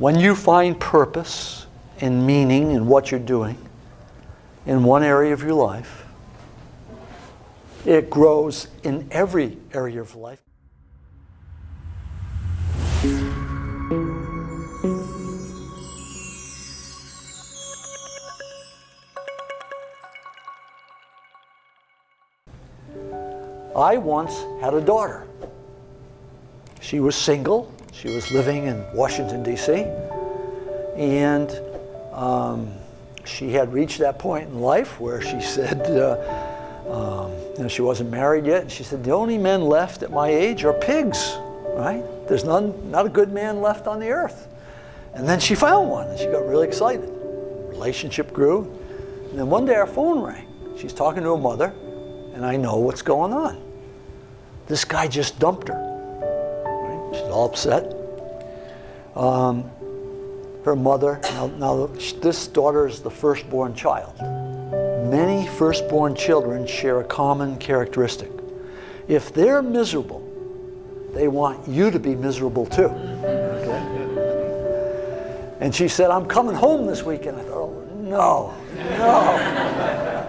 When you find purpose and meaning in what you're doing in one area of your life, it grows in every area of life. I once had a daughter. She was single. She was living in Washington, D.C. And she had reached that point in life where she said, she wasn't married yet. And she said, the only men left at my age are pigs, right? There's not a good man left on the earth. And then she found one, and she got really excited. Relationship grew. And then one day our phone rang. She's talking to her mother, and I know what's going on. This guy just dumped her. Right? She's all upset. Her mother, now this daughter is the firstborn child. Many firstborn children share a common characteristic. If they're miserable, they want you to be miserable too. Okay? And she said, I'm coming home this weekend. I thought, oh, no.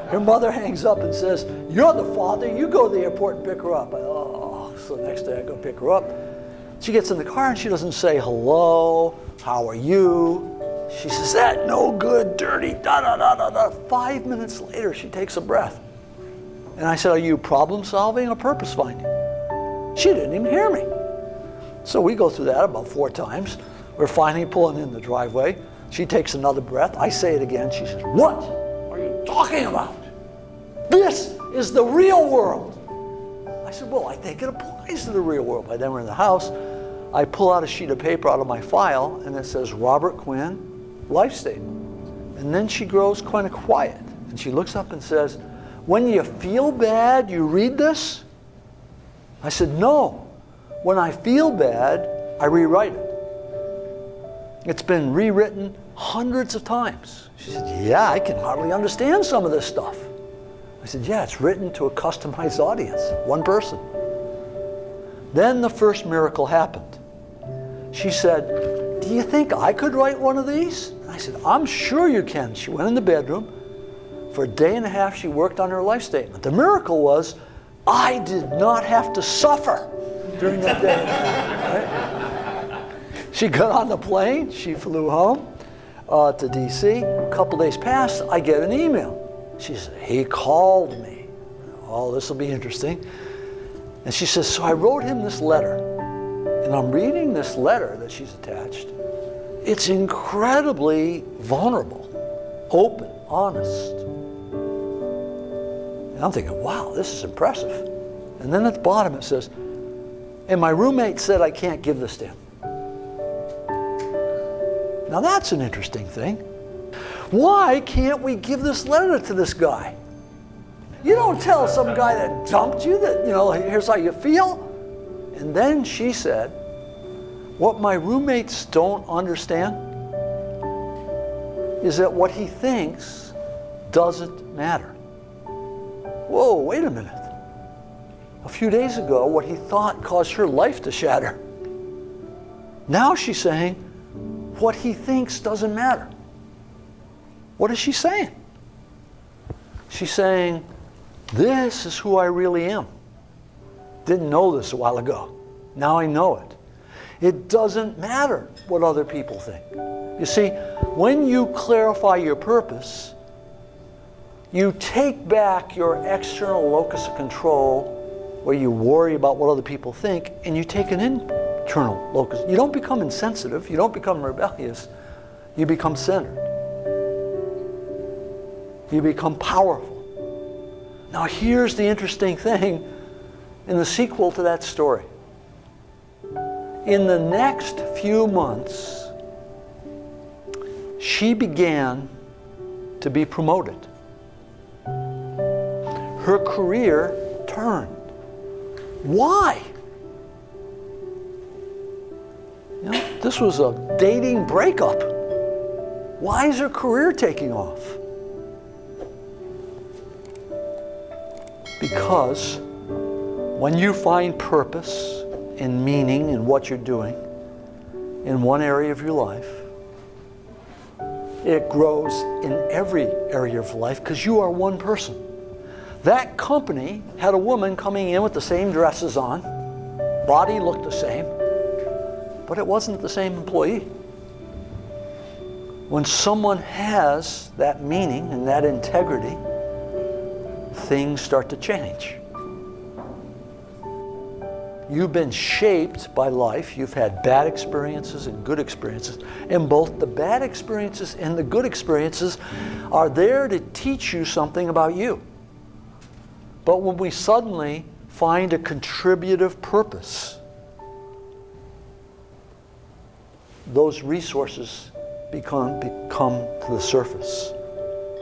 Her mother hangs up and says, you're the father, you go to the airport and pick her up. So the next day I go pick her up. She gets in the car and she doesn't say, hello, how are you? She says, that no good, dirty, da-da-da-da-da. 5 minutes later, she takes a breath. And I said, are you problem solving or purpose finding? She didn't even hear me. So we go through that about 4 times. We're finally pulling in the driveway. She takes another breath. I say it again. She says, what are you talking about? This is the real world. I said, well, I think it applies to the real world. By then we're in the house. I pull out a sheet of paper out of my file, and it says, Robert Quinn, life statement. And then she grows kind of quiet. And she looks up and says, when you feel bad, you read this? I said, no. When I feel bad, I rewrite it. It's been rewritten hundreds of times. She said, yeah, I can hardly understand some of this stuff. I said, yeah, it's written to a customized audience, one person. Then the first miracle happened. She said, do you think I could write one of these? And I said, I'm sure you can. She went in the bedroom. For a day and a half, she worked on her life statement. The miracle was, I did not have to suffer during that day and a half. Right? She got on the plane. She flew home to D.C. A couple days passed. I get an email. She said, he called me. Oh, this will be interesting. And she says, so I wrote him this letter. And I'm reading this letter that she's attached. It's incredibly vulnerable, open, honest. And I'm thinking, wow, this is impressive. And then at the bottom it says, and my roommate said I can't give this to him. Now that's an interesting thing. Why can't we give this letter to this guy? You don't tell some guy that dumped you that, here's how you feel. And then she said, what my roommates don't understand is that what he thinks doesn't matter. Whoa, wait a minute. A few days ago, what he thought caused her life to shatter. Now she's saying, what he thinks doesn't matter. What is she saying? She's saying, this is who I really am. Didn't know this a while ago. Now I know it. It doesn't matter what other people think. You see, when you clarify your purpose, you take back your external locus of control where you worry about what other people think, and you take an internal locus. You don't become insensitive. You don't become rebellious. You become centered. You become powerful. Now here's the interesting thing in the sequel to that story. In the next few months, she began to be promoted. Her career turned. Why? This was a dating breakup. Why is her career taking off? Because when you find purpose and meaning in what you're doing in one area of your life, It grows in every area of life because you are one person. That company had a woman coming in with the same dresses on, body looked the same, but it wasn't the same employee. When someone has that meaning and that integrity, things start to change. You've been shaped by life. You've had bad experiences and good experiences. And both the bad experiences and the good experiences are there to teach you something about you. But when we suddenly find a contributive purpose, those resources become to the surface.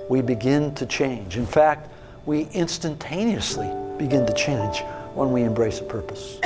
We begin to change. In fact, we instantaneously begin to change when we embrace a purpose.